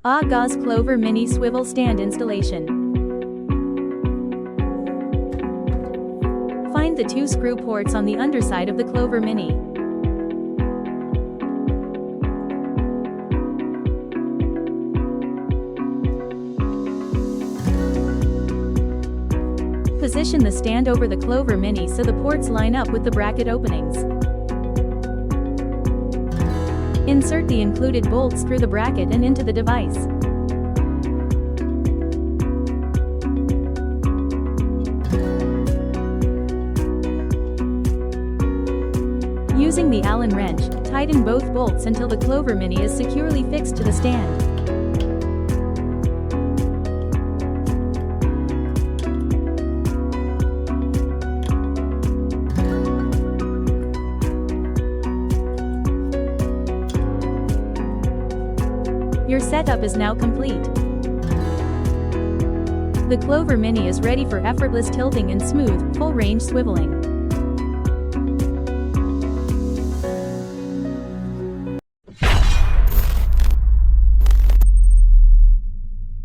AGOZ Clover Mini Swivel Stand installation. Find the 2 screw ports on the underside of the Clover Mini. Position the stand over the Clover Mini so the ports line up with the bracket openings. Insert the included bolts through the bracket and into the device. Using the Allen wrench, tighten both bolts until the Clover Mini is securely fixed to the stand. Your setup is now complete. The Clover Mini is ready for effortless tilting and smooth, full-range swiveling.